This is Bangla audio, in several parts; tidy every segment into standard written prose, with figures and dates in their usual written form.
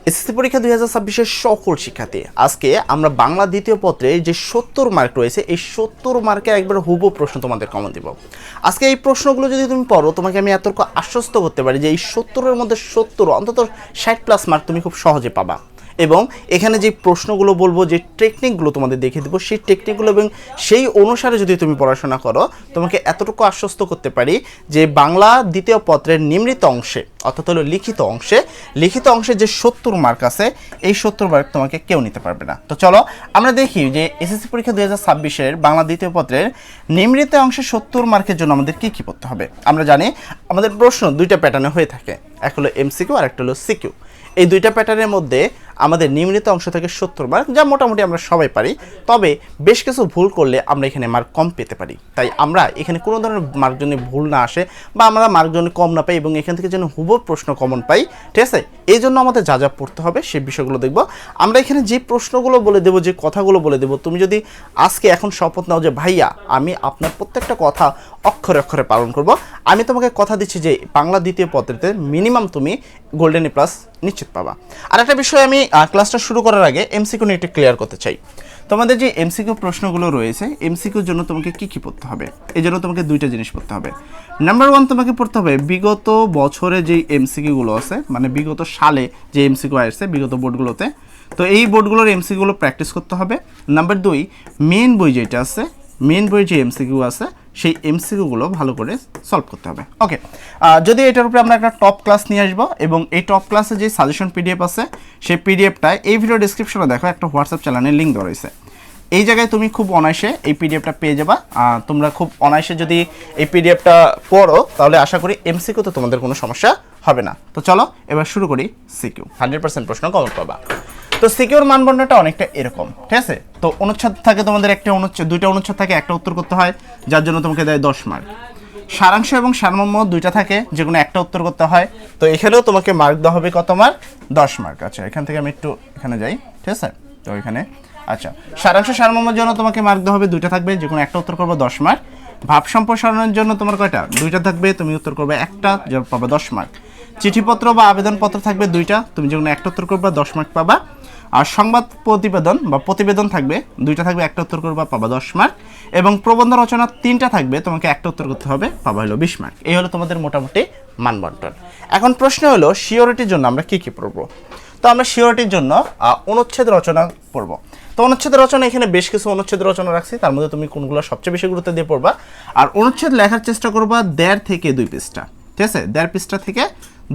এসএসসি পরীক্ষা 2026-এর সকল শিক্ষার্থী, আজকে আমরা বাংলা দ্বিতীয় পত্রে যে 70 মার্ক রয়েছে এই 70 মার্কের একবার হুবহু প্রশ্ন তোমাদের কমন দিব। আজকে এই প্রশ্নগুলো যদি তুমি পড়ো, তোমাকে আমি এতটুকু আশ্বস্ত করতে পারি যে এই 70-এর মধ্যে 70 অন্তত 60+ মার্ক তুমি খুব সহজে পাবা। এবং এখানে যে প্রশ্নগুলো বলবো, যে টেকনিকগুলো তোমাদের দেখিয়ে দেবো, সেই টেকনিকগুলো এবং সেই অনুসারে যদি তুমি পড়াশোনা করো, তোমাকে এতটুকু আশ্বস্ত করতে পারি যে বাংলা দ্বিতীয় পত্রের নিম্নিত অংশে, অর্থাৎ হলো লিখিত অংশে যে 70 মার্ক আছে, এই 70 মার্ক তোমাকে কেউ নিতে পারবে না। তো চলো আমরা দেখি যে এসএসসি পরীক্ষা 2026-এর বাংলা দ্বিতীয় পত্রের নিম্নিত অংশে 70 মার্কের জন্য আমাদের কী কী পড়তে হবে। আমরা জানি আমাদের প্রশ্ন দুইটা প্যাটার্নে হয়ে থাকে, এক হলো এমসিকিউ আর একটা হলো সিকিউ। এই দুইটা প্যাটার্নের মধ্যে আমাদের নিম্নিত অংশ থেকে 70 মার্ক, যা মোটামুটি আমরা সবাই পারি, তবে বেশ কিছু ভুল করলে আমরা এখানে মার্ক কম পেতে পারি। তাই আমরা এখানে কোনো ধরনের মার্ক জন্য ভুল না আসে বা আমরা মার্ক জন্য কম না পাই এবং এখান থেকে যেন হুবহু প্রশ্ন কমন পাই, ঠিক আছে, এই জন্য আমাদের যা যা পড়তে হবে সেই বিষয়গুলো দেখব। আমরা এখানে যে প্রশ্নগুলো বলে দেবো, যে কথাগুলো বলে দেবো, তুমি যদি আজকে এখন শপথ নাও যে ভাইয়া আমি আপনার প্রত্যেকটা কথা অক্ষরে অক্ষরে পালন করব, আমি তোমাকে কথা দিচ্ছি যে বাংলা দ্বিতীয় পত্রেতে মিনিমাম তুমি গোল্ডেন এ প্লাস নিশ্চিত পাবা। আর একটা বিষয় আমি ক্লাসটা শুরু করার আগে এমসিকিউ নিয়ে একটু ক্লিয়ার করতে চাই। তোমাদের যে এমসিকিউ প্রশ্নগুলো রয়েছে, এমসিকিউর জন্য তোমাকে কী কী পড়তে হবে, এই জন্য তোমাকে দুইটা জিনিস পড়তে হবে। নাম্বার 1, তোমাকে পড়তে হবে বিগত বছরে যেই এমসিকিউগুলো আছে, মানে বিগত সালে যে এমসিকিউ আসছে বিগত বোর্ডগুলোতে, তো এই বোর্ডগুলোর এমসিকিউগুলো প্র্যাকটিস করতে হবে। নাম্বার 2, মেন বই যেটা আছে, মেন বই যে এমসিকিউ আছে সেই এমসিকিউগুলো ভালো করে সলভ করতে হবে। ওকে, যদি এটার উপরে আমরা একটা টপ ক্লাস নিয়ে আসবো এবং এই টপ ক্লাসে যে সাজেশন পিডিএফ আছে সেই পিডিএফটা এই ভিডিও ডিসক্রিপশনে দেখো, একটা হোয়াটসঅ্যাপ চ্যানেলের লিঙ্ক দেওয়া রয়েছে। এই জায়গায় তুমি খুব অনায়াসে এই পিডিএফটা পেয়ে যাবা। তোমরা খুব অনায়াসে যদি এই পিডিএফটা পড়ো তাহলে আশা করি এমসিকিউতে তোমাদের কোনো সমস্যা হবে না। তো চলো এবার শুরু করি সিকিউ। 100% প্রশ্ন কমন পাবা। তো সিকিউর মানদণ্ডটা অনেকটা এরকম, ঠিক আছে। তো অনুচ্ছেদ থাকে তোমাদের একটা অনুচ্ছেদ, দুইটা অনুচ্ছেদ থাকে, একটা উত্তর করতে হয়, যার জন্য তোমাকে দেয় 10 মার্ক। সারাংশ এবং সারমর্ম দুইটা থাকে, যে কোনো একটা উত্তর করতে হয়। তো এখানেও তোমাকে মার্ক দেওয়া হবে কত মার্ক? 10 মার্ক। আচ্ছা, এখান থেকে আমি একটু এখানে যাই, ঠিক আছে। তো এখানে আচ্ছা, সারাংশ সারমর্মের জন্য তোমাকে মার্ক দেওয়া হবে দুইটা থাকবে, যে কোনো একটা উত্তর করবো 10 মার্ক। ভাব সম্প্রসারণের জন্য তোমার কয়টা? দুইটা থাকবে, তুমি উত্তর করবে একটা, যার পাবে 10 মার্ক। চিঠিপত্র বা আবেদনপত্র থাকবে দুইটা, তুমি যে কোনো একটা উত্তর করবে 10 মার্ক পাবা। আর সংবাদ প্রতিবেদন বা প্রতিবেদন থাকবে দুইটা থাকবে, একটা উত্তর করবা পাবা 10 মার্ক। এবং প্রবন্ধ রচনা 3টা থাকবে, তোমাকে একটা উত্তর করতে হবে, পাবা হলো 20 মার্ক। এই হলো তোমাদের মোটামুটি মানবন্টন। এখন প্রশ্ন হলো সিওরিটির জন্য আমরা কি কি পড়বো। তো আমরা সিওরিটির জন্য অনুচ্ছেদ রচনা পড়বো। তো অনুচ্ছেদ রচনা এখানে বেশ কিছু অনুচ্ছেদ রচনা রাখছি, তার মধ্যে তুমি কোনগুলো সবচেয়ে বেশি গুরুত্ব দিয়ে পড়বা। আর অনুচ্ছেদ লেখার চেষ্টা করবা 1.5 থেকে 2 পৃষ্ঠা, ঠিক আছে। 1.5 পৃষ্ঠা থেকে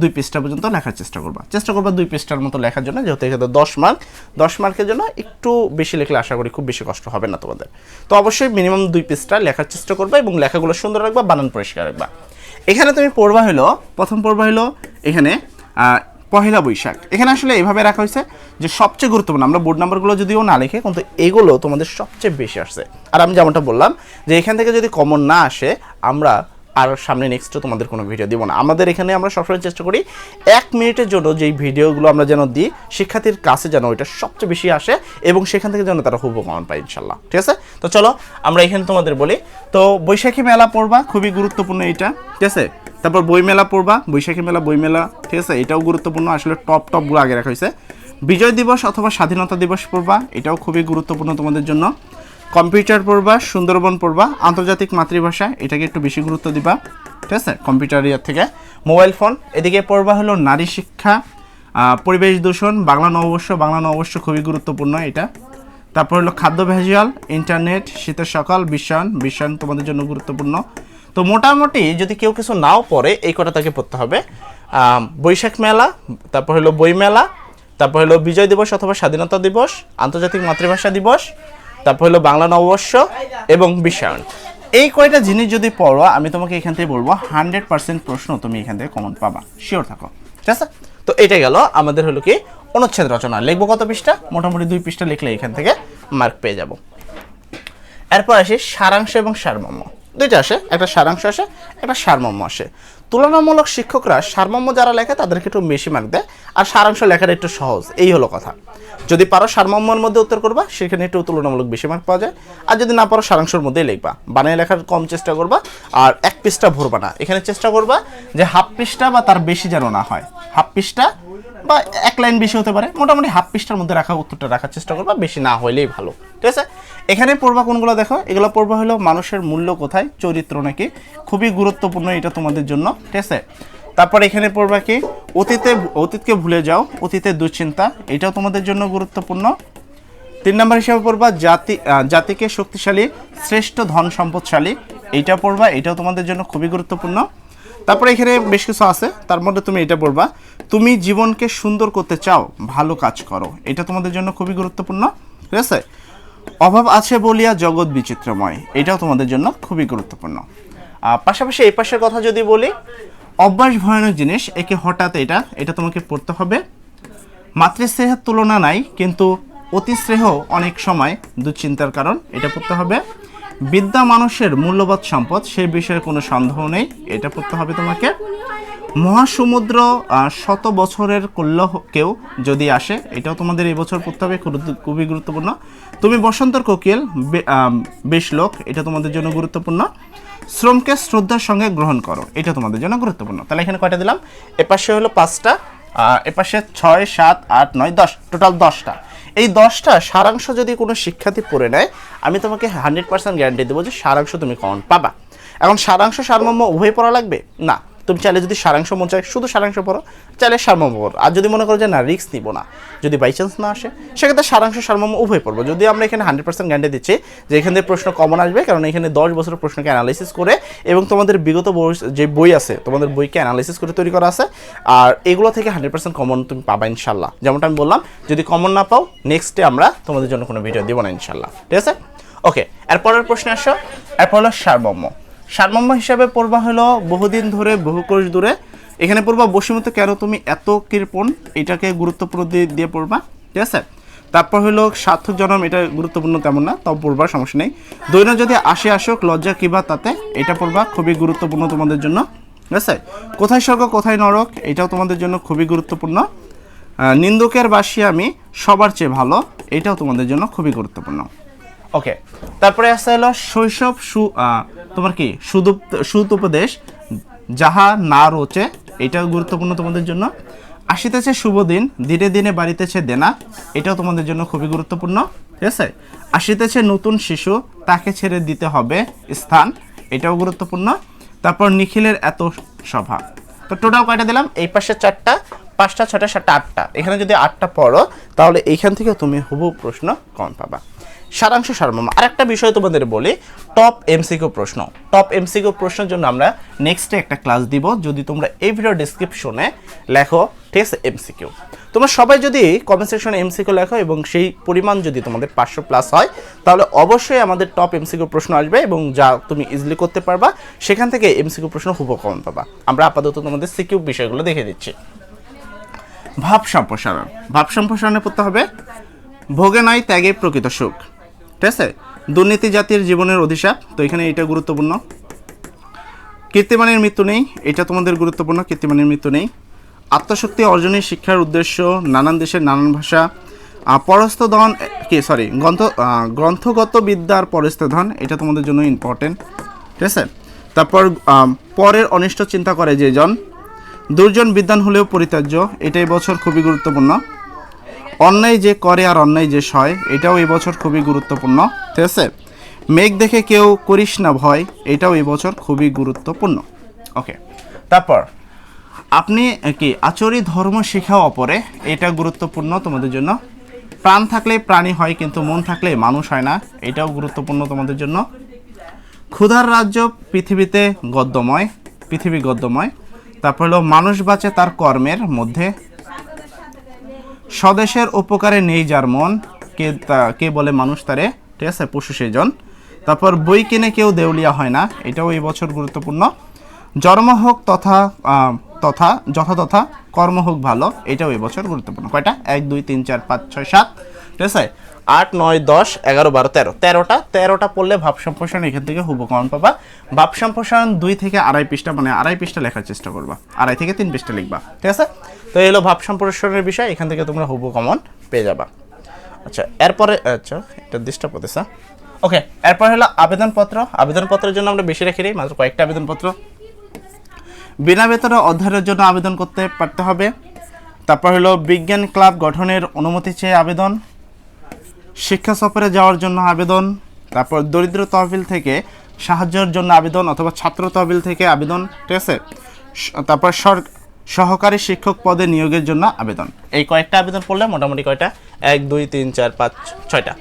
2 পৃষ্ঠা পর্যন্ত লেখার চেষ্টা করবা 2 পৃষ্ঠার মতো লেখার জন্য, যেহেতু এখানে 10 মার্ক। 10 মার্কের জন্য একটু বেশি লিখলে আশা করি খুব বেশি কষ্ট হবে না তোমাদের। তো অবশ্যই মিনিমাম 2 পৃষ্ঠা লেখার চেষ্টা করবা এবং লেখাগুলো সুন্দর রাখবা, বানান পরিষ্কার রাখবা। এখানে তুমি পড়বা হলো, প্রথম পড়বা হলো এখানে পহেলা বৈশাখ। এখানে আসলে এইভাবে রাখা হয়েছে যে সবচেয়ে গুরুত্বপূর্ণ, আমরা বোর্ড নাম্বারগুলো যদিও না লিখে, কিন্তু এগুলো তোমাদের সবচেয়ে বেশি আসছে। আর আমি যেমনটা বললাম যে এখান থেকে যদি কমন না আসে, আমরা আর সামনে নেক্সটও তোমাদের কোনো ভিডিও দিব না। আমাদের এখানে আমরা সবসময় চেষ্টা করি 1 মিনিটের জন্য যেই ভিডিওগুলো আমরা যেন দিই, শিক্ষার্থীর কাছে যেন ওইটা সবচেয়ে বেশি আসে এবং সেখান থেকে যেন তারা হুবহু কমন পায় ইনশাল্লাহ, ঠিক আছে। তো চলো আমরা এখানে তোমাদের বলি, তো বৈশাখী মেলা পড়বা, খুবই গুরুত্বপূর্ণ এটা, ঠিক আছে। তারপর বইমেলা পড়বা, বৈশাখী মেলা, বইমেলা, ঠিক আছে, এটাও গুরুত্বপূর্ণ। আসলে টপগুলো আগে রাখা হয়েছে। বিজয় দিবস অথবা স্বাধীনতা দিবস পড়বা, এটাও খুবই গুরুত্বপূর্ণ তোমাদের জন্য। কম্পিউটার পড়বা, সুন্দরবন পড়বা, আন্তর্জাতিক মাতৃভাষা, এটাকে একটু বেশি গুরুত্ব দিবা, ঠিক আছে, কম্পিউটার ইয়ার থেকে। মোবাইল ফোন, এদিকে পড়বা হলো নারী শিক্ষা, পরিবেশ দূষণ, বাংলা নববর্ষ খুবই গুরুত্বপূর্ণ এটা। তারপর হলো খাদ্য ভেজাল, ইন্টারনেট, শীতের সকাল, বিশ্বায়ন তোমাদের জন্য গুরুত্বপূর্ণ। তো মোটামুটি যদি কেউ কিছু নাও পড়ে, এই কটা তাকে পড়তে হবে। বৈশাখ মেলা, তারপর হলো বই মেলা, তারপর হলো বিজয় দিবস অথবা স্বাধীনতা দিবস, আন্তর্জাতিক মাতৃভাষা দিবস, তারপর হলো বাংলা নববর্ষ এবং বিশ্বায়ন। এই কয়টা জিনিস যদি পড়ো, আমি তোমাকে এখান থেকে বলবো 100% প্রশ্ন তুমি এখান থেকে কমন পাবা, শিওর থাকো, ঠিক আছে। তো এটা গেল আমাদের হলো কি অনুচ্ছেদ রচনা। লিখবো কত পৃষ্ঠা? মোটামুটি 2 পৃষ্ঠা লিখলে এখান থেকে মার্ক পেয়ে যাব। এরপর আসি সারাংশ এবং সারমর্ম। দুইটা আসে, একটা সারাংশ আসে, একটা সারমর্ম আসে। তুলনামূলক শিক্ষকরা সারমর্ম যারা লেখে তাদেরকে একটু বেশি মার্ক দেয়, আর সারাংশ লেখাটা একটু সহজ, এই হলো কথা। যদি পারো সারমর্মের মধ্যে উত্তর করবা, সেখানে একটু তুলনামূলক বেশি মার্ক পাওয়া যায়। আর যদি না পারো সারাংশের মধ্যেই লিখবা, বানিয়ে লেখার কম চেষ্টা করবা, আর 1 পৃষ্ঠা ভরবা না। এখানে চেষ্টা করবা যে হাফ পৃষ্ঠা বা তার বেশি যেন না হয়, হাফ পৃষ্ঠা বা 1 লাইন বেশি হতে পারে, মোটামুটি হাফ পৃষ্ঠার মধ্যে উত্তরটা রাখার চেষ্টা করবা, বেশি না হইলেই ভালো। ঠিক আছে, এখানে পড়বা কোনগুলো দেখো, এগুলো পড়বা হলো মানুষের মূল্য কোথায়, চরিত্র নাকি, খুবই গুরুত্বপূর্ণ এটা তোমাদের জন্য। ঠিক আছে, তারপর এখানে পড়বা কি অতীতকে ভুলে যাও, অতীতের দুশ্চিন্তা, এটাও তোমাদের জন্য গুরুত্বপূর্ণ। 3 নম্বর হিসেবে পড়বা জাতিকে শক্তিশালী, শ্রেষ্ঠ ধন সম্পদশালী, এইটা পড়বা, এটাও তোমাদের জন্য খুবই গুরুত্বপূর্ণ। তারপরে এখানে বেশ কিছু আছে, তার মধ্যে তুমি এটা পড়বা, তুমি জীবনকে সুন্দর করতে চাও, ভালো কাজ করো, এটা তোমাদের জন্য খুবই গুরুত্বপূর্ণ। ঠিক আছে, অভাব আছে বলিয়া জগৎ বিচিত্রময়, এটাও তোমাদের জন্য খুবই গুরুত্বপূর্ণ। পাশাপাশি এই পাশের কথা যদি বলি, অভ্যাস ভয়ানক জিনিস, একে হঠাৎ এটা তোমাকে পড়তে হবে। মাতৃস্নেহের তুলনা নাই, কিন্তু অতি স্নেহ অনেক সময় দুশ্চিন্তার কারণ, এটা পড়তে হবে। বিদ্যা মানুষের মূল্যবান সম্পদ, সেই বিষয়ে কোনো সন্দেহ নেই, এটা পড়তে হবে তোমাকে। মহাসমুদ্র 100 বছরের কেউ যদি আসে, এটাও তোমাদের এই বছর পড়তে হবে, খুবই গুরুত্বপূর্ণ। তুমি বসন্তের কোকিল, বেশ লোক, এটা তোমাদের জন্য গুরুত্বপূর্ণ। শ্রমকে শ্রদ্ধার সঙ্গে গ্রহণ করো, এটা তোমাদের জন্য গুরুত্বপূর্ণ। তাহলে এখানে কয়টা দিলাম, এপাশে হলো 5টা, এপাশে 6, 7, 8, 9, 10, টোটাল 10টা। এই 10টা সারাংশ যদি কোনো শিক্ষার্থী পড়ে নেয়, আমি তোমাকে 100% গ্যারান্টি দেবো যে সারাংশ তুমি কমন পাবা। এখন সারাংশ সারমর্ম উভয় পড়া লাগবে না, তুমি চাইলে যদি সারাংশ মন চাই শুধু সারাংশ পড়ো, চাইলে সারমর্ম পড়ো। আর যদি মনে করো যে না রিস্ক নিব না, যদি বাই চান্স না আসে, সেক্ষেত্রে সারাংশ সারমর্ম উভয় পড়বো। যদি আমরা এখানে 100% গ্যারান্টি দিচ্ছি যে এখান থেকে প্রশ্ন কমন আসবে, কারণ এখানে 10 বছরের প্রশ্নকে অ্যানালাইসিস করে এবং তোমাদের বিগত যে বই আছে, তোমাদের বইকে অ্যানালাইসিস করে তৈরি করা আছে, আর এগুলো থেকে 100% কমন তুমি পাবা ইনশাল্লাহ। যেমনটা আমি বললাম, যদি কমন না পাও, নেক্সট ডে আমরা তোমাদের জন্য কোনো ভিডিও দিব না ইনশাল্লাহ। ঠিক আছে, ওকে। এরপরের প্রশ্নে আসো, এরপর হলো সারমর্ম। সারমর্ম হিসাবে পড়বা হলো বহুদিন ধরে বহুকোষ দূরে, এখানে পড়বা বসিমত কেন তুমি এত কৃপণ, এটাকে গুরুত্বপূর্ণ দিয়ে পড়বা। ঠিক আছে, তারপর হলো সার্থক জন্ম, এটা গুরুত্বপূর্ণ তেমন না, তাও পড়বা, সমস্যা নেই। দৈন্য যদি আসুক লজ্জা কিবা তাতে, এটা পড়বা, খুবই গুরুত্বপূর্ণ তোমাদের জন্য। ঠিক আছে, কোথায় স্বর্গ কোথায় নরক, এটাও তোমাদের জন্য খুবই গুরুত্বপূর্ণ। নিন্দুকের বাসী আমি সবার চেয়ে ভালো, এটাও তোমাদের জন্য খুবই গুরুত্বপূর্ণ। ওকে, তারপরে আসতে হলো শৈশব তোমার কি সুদুপদেশ যাহা না রোচে, এটাও গুরুত্বপূর্ণ তোমাদের জন্য। আসিতেছে শুভ দিন, দিনে দিনে বাড়িতেছে দেনা, এটাও তোমাদের জন্য খুবই গুরুত্বপূর্ণ। ঠিক আছে, আসিতেছে নতুন শিশু, তাকে ছেড়ে দিতে হবে স্থান, এটাও গুরুত্বপূর্ণ। তারপর নিখিলের এত সভা। তো টোটাল কয়টা দিলাম, এই পাশে 4টা, 5টা, 6টা, 7টা, 8টা। এখানে যদি 8টা পড়ো, তাহলে এইখান থেকে তুমি হুবহু প্রশ্ন কমন পাবা। সারাংশ সারমর্ম। আরেকটা বিষয় তোমাদের বলি, টপ এমসিকিউ প্রশ্ন। টপ এমসিকিউ প্রশ্নের জন্য আমরা নেক্সটে একটা ক্লাস দিব, যদি তোমরা এই ভিডিও ডেসক্রিপশনে লেখো, ঠিক আছে, এমসিকিউ। তোমরা সবাই যদি কমেন্ট সেকশনে এমসিকিউ লেখো এবং সেই পরিমাণ যদি তোমাদের 500+ হয়, তাহলে অবশ্যই আমাদের টপ এমসিকিউ প্রশ্ন আসবে এবং যা তুমি ইজিলি করতে পারবা, সেখান থেকে এমসিকিউ প্রশ্ন হুবহু কমন পাবা। আমরা আপাতত তোমাদের সিকিউ বিষয়গুলো দেখে দিচ্ছি। ভাব সম্প্রসারণ। ভাব সম্প্রসারণে পড়তে হবে, ভোগে নয় ত্যাগে প্রকৃত সুখ। ঠিক আছে, দুর্নীতি জাতির জীবনের অভিশাপ, তো এখানে এটা গুরুত্বপূর্ণ। কীর্তিমানের মৃত্যু নেই, এটা তোমাদের গুরুত্বপূর্ণ, কীর্তিমানের মৃত্যু নেই। আত্মশক্তি অর্জনের শিক্ষার উদ্দেশ্য, নানান দেশের নানান ভাষা, পরস্থধন গ্রন্থগত বিদ্যার পরস্থধন, এটা তোমাদের জন্য ইম্পর্টেন্ট। ঠিক আছে, তারপর পরের অনিষ্ট চিন্তা করে যে জন, দুর্জন বিদ্বান হলেও পরিত্যাজ্য, এটাই বছর খুবই গুরুত্বপূর্ণ। অন্যায় যে করে আর অন্যায় যে সয়, এটাও এই বছর খুবই গুরুত্বপূর্ণ। ঠিক আছে, মেঘ দেখে কেউ করিস না ভয়, এটাও এই বছর খুবই গুরুত্বপূর্ণ। ওকে, তারপর আপনি কি আচরি ধর্ম শিখাও অপরে, এটা গুরুত্বপূর্ণ তোমাদের জন্য। প্রাণ থাকলে প্রাণী হয়, কিন্তু মন থাকলে মানুষ হয় না, এটাও গুরুত্বপূর্ণ তোমাদের জন্য। ক্ষুধার রাজ্য পৃথিবীতে গদ্যময়, পৃথিবী গদ্যময়। তারপর হলো মানুষ বাঁচে তার কর্মের মধ্যে, স্বদেশের উপকারে নেই যার মন, কে বলে মানুষ তারে, ঠিক আছে, পশু সেজন। তারপর বই কিনে কেউ দেউলিয়া হয় না, এটাও এই বছর গুরুত্বপূর্ণ। জন্ম হোক যথা কর্ম হোক ভালো, এটাও এই বছর গুরুত্বপূর্ণ। কয়টা, 1, 2, 3, 4, 5, 6, 7, ঠিক আছে, 8, 9, 10, 11, 12, 13, 13টা পড়লে ভাব সম্প্রসারণ এখান থেকে হুবহু কমন পাবা। ভাব সম্প্রসারণ 2 থেকে 2.5 পৃষ্ঠা, মানে 2.5 পৃষ্ঠা লেখার চেষ্টা করবা, 2.5 থেকে 3 পৃষ্ঠা লিখবা। ঠিক আছে, তো এই হলো ভাব সম্প্রসারণের বিষয়, এখান থেকে তোমরা হুবহু কমন পেয়ে যাবা। আচ্ছা, এরপরে এটা ডিস্টার্ব হতেছে। ওকে, এরপর হলো আবেদনপত্র। আবেদনপত্রের জন্য আমরা বেশি রেখে দিই, মাত্র কয়েকটা আবেদনপত্র। বিনা বেতনে অধ্যয়নের জন্য আবেদন করতে পারতে হবে। তারপর হলো বিজ্ঞান ক্লাব গঠনের অনুমতি চেয়ে আবেদন, শিক্ষা সফরে যাওয়ার জন্য আবেদন, তারপর দরিদ্র তহবিল থেকে সাহায্যের জন্য আবেদন অথবা ছাত্র তহবিল থেকে আবেদন, ঠিক আছে। তারপর সহকারী শিক্ষক পদে নিয়োগের জন্য আবেদন। এই কয়েকটা আবেদন পড়লে মোটামুটি কয়টা, 1 2 3 4 5 6টা,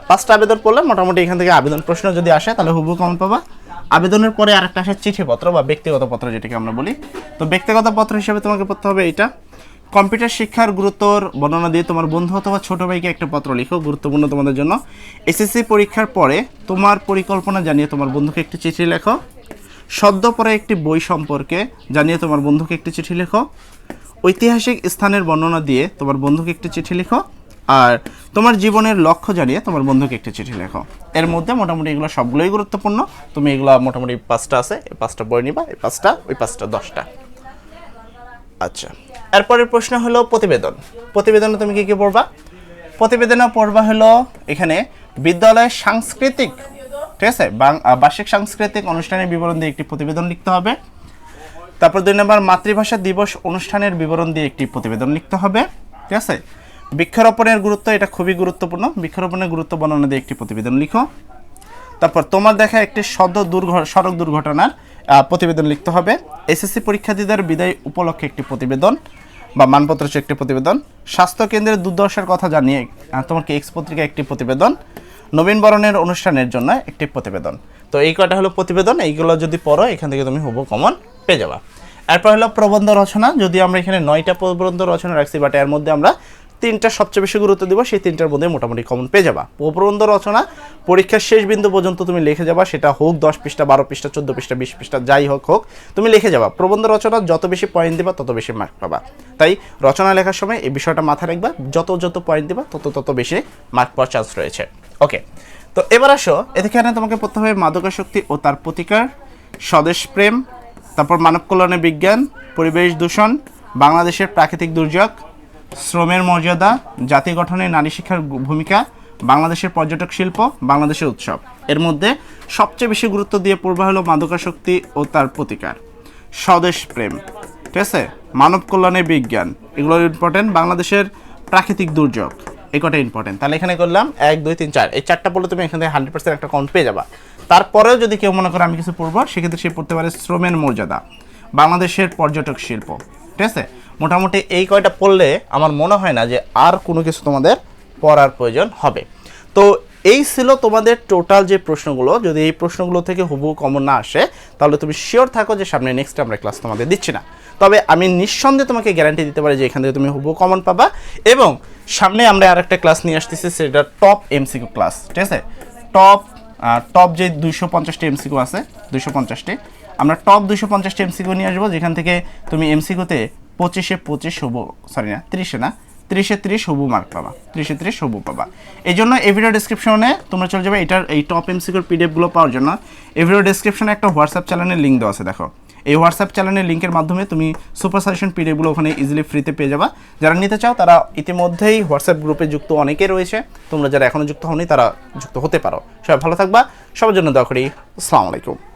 পাঁচটা আবেদন পড়লে মোটামুটি এখান থেকে আবেদন প্রশ্ন যদি আসে তাহলে হুবহু কমন পাবা। আবেদনের পরে আরেকটা আসে চিঠিপত্র বা ব্যক্তিগত পত্র যেটাকে আমরা বলি। তো ব্যক্তিগত পত্র হিসেবে তোমাকে পড়তে হবে এইটা। কম্পিউটার শিক্ষার গুরুত্বর বর্ণনা দিয়ে তোমার বন্ধু অথবা ছোট ভাইকে একটা পত্র লিখো, গুরুত্বপূর্ণ তোমাদের জন্য। এসএসসি পরীক্ষার পরে তোমার পরিকল্পনা জানিয়ে তোমার বন্ধুকে একটি চিঠি লেখো। সদ্য পড়া একটি বই সম্পর্কে জানিয়ে তোমার বন্ধুকে একটি চিঠি লেখো। ঐতিহাসিক স্থানের বর্ণনা দিয়ে তোমার বন্ধুকে একটি চিঠি লেখো। আর তোমার জীবনের লক্ষ্য জানিয়ে তোমার বন্ধুকে একটি চিঠি লেখো। এর মধ্যে মোটামুটি এগুলো সবগুলোই গুরুত্বপূর্ণ। তুমি এগুলো মোটামুটি 5টা আছে, এই 5টা বই নিবা, এই 5টা ওই 5টা 10টা। আচ্ছা, এরপরের প্রশ্ন হলো প্রতিবেদন। প্রতিবেদনে তুমি কি কি পড়বা? প্রতিবেদনে পড়বা হলো এখানে বিদ্যালয়ের সাংস্কৃতিক, ঠিক আছে, বার্ষিক সাংস্কৃতিক অনুষ্ঠানের বিবরণ দিয়ে একটি প্রতিবেদন লিখতে হবে। তারপর 2 নম্বর মাতৃভাষা দিবস অনুষ্ঠানের বিবরণ দিয়ে একটি প্রতিবেদন লিখতে হবে, ঠিক আছে। বৃক্ষরোপণের গুরুত্ব, এটা খুবই গুরুত্বপূর্ণ, বৃক্ষরোপণের গুরুত্ব বর্ণনা দিয়ে একটি প্রতিবেদন লিখো। তারপর তোমার দেখা একটি সড়ক দুর্ঘটনার প্রতিবেদন লিখতে হবে। এসএসসি পরীক্ষার্থীদের বিদায় উপলক্ষে একটি প্রতিবেদন বা মানপত্র একটি প্রতিবেদন। স্বাস্থ্য কেন্দ্রের দুর্দশার কথা জানিয়ে তোমাকে এক্স পত্রিকা একটি প্রতিবেদন। নবীনবরণের অনুষ্ঠানের জন্য একটি প্রতিবেদন। তো এই কয়টা হলো প্রতিবেদন। এইগুলো যদি পড়ো এখান থেকে তুমি হুবহু কমন পেয়ে যাবা। এরপর হলো প্রবন্ধ রচনা। যদি আমরা এখানে 9টা প্রবন্ধ রচনা রাখছি, বাট এর মধ্যে আমরা 3টা সবচেয়ে বেশি গুরুত্ব দিব, সেই 3টার মধ্যে মোটামুটি কমন পেয়ে যাবা। প্রবন্ধ রচনা পরীক্ষার শেষ বিন্দু পর্যন্ত তুমি লিখে যাবা, সেটা হোক 10 পৃষ্ঠা, 12 পৃষ্ঠা, 14 পৃষ্ঠা, 20 পৃষ্ঠা, যাই হোক তুমি লিখে যাবা। প্রবন্ধ রচনা যত বেশি পয়েন্ট দিবা তত বেশি মার্ক পাবা। তাই রচনা লেখার সময় এই বিষয়টা মাথায় রাখবা, যত পয়েন্ট দিবা তত বেশি মার্ক পাওয়ার চান্স রয়েছে। ওকে, তো এবার আসো, এখানে তোমাকে পড়তে হবে মাদকাসক্তি ও তার প্রতিকার, স্বদেশ প্রেম, তারপর মানব কল্যাণে বিজ্ঞান, পরিবেশ দূষণ, বাংলাদেশের প্রাকৃতিক দুর্যোগ, শ্রমের মর্যাদা, জাতি গঠনে নারী শিক্ষার ভূমিকা, বাংলাদেশের পর্যটক শিল্প, বাংলাদেশের উৎসব। এর মধ্যে সবচেয়ে বেশি গুরুত্ব দিয়ে পড়বা হলো মাদকাসক্তি ও তার প্রতিকার, স্বদেশ প্রেম, ঠিক আছে, মানব কল্যাণে বিজ্ঞান, এগুলো ইম্পর্টেন্ট, বাংলাদেশের প্রাকৃতিক দুর্যোগ, এই কটা ইম্পর্টেন্ট। তাহলে এখানে করলাম 1 2 3 4, এই 4টা পড়লে তুমি এখান থেকে 100% একটা কাউন্ট পেয়ে যাবা। তারপরেও যদি কেউ মনে করে আমি কিছু পড়বো, সেক্ষেত্রে সে পড়তে পারে শ্রমের মর্যাদা, বাংলাদেশের পর্যটক শিল্প, ঠিক আছে। মোটামুটি এই কয়টা পড়লে আমার মনে হয় না যে আর কোনো কিছু তোমাদের পড়ার প্রয়োজন হবে। তো এই ছিল তোমাদের টোটাল যে প্রশ্নগুলো। যদি এই প্রশ্নগুলো থেকে হুবহু কমন না আসে তাহলে তুমি শিওর থাকো যে সামনে নেক্সট আমরা ক্লাস তোমাদের দিচ্ছি না। তবে আমি নিঃসন্দেহে তোমাকে গ্যারান্টি দিতে পারি যে এখান থেকে তুমি হুবহু কমন পাবা। এবং সামনে আমরা আরেকটা ক্লাস নিয়ে আসতেছি, সেটা টপ এমসিকিউ ক্লাস, ঠিক আছে। টপ যে 250টি এমসিকিউ আছে, 250টি, আমরা টপ 250টি এমসিকিউ নিয়ে আসবো, যেখান থেকে তুমি এমসিকিউতে 25-এ 25 হুবহু, সরি না 30-এ না 30-এ 30 হুবহু মার্ক পাবা, 30-এ 30 হুবহু পাবা। এই জন্য এই ভিডিও ডেসক্রিপশনে তোমরা চলে যাবে এই টপ এমসিকিউর পিডিএফগুলো পাওয়ার জন্য। এই ভিডিও ডেসক্রিপশনে একটা হোয়াটসঅ্যাপ চ্যানেলের লিঙ্ক দেওয়া আছে, দেখো। এই হোয়াটসঅ্যাপ চ্যানেলের লিঙ্কের মাধ্যমে তুমি সুপার সাজেশন পিডিএফগুলো ওখানে ইজিলি ফ্রিতে পেয়ে যাবা। যারা নিতে চাও তারা ইতিমধ্যেই হোয়াটসঅ্যাপ গ্রুপে যুক্ত অনেকে রয়েছে, তোমরা যারা এখনও যুক্ত হওনি তারা যুক্ত হতে পারো। সবাই ভালো থাকবা, সবার জন্য দোয়া করি। আসসালামু আলাইকুম।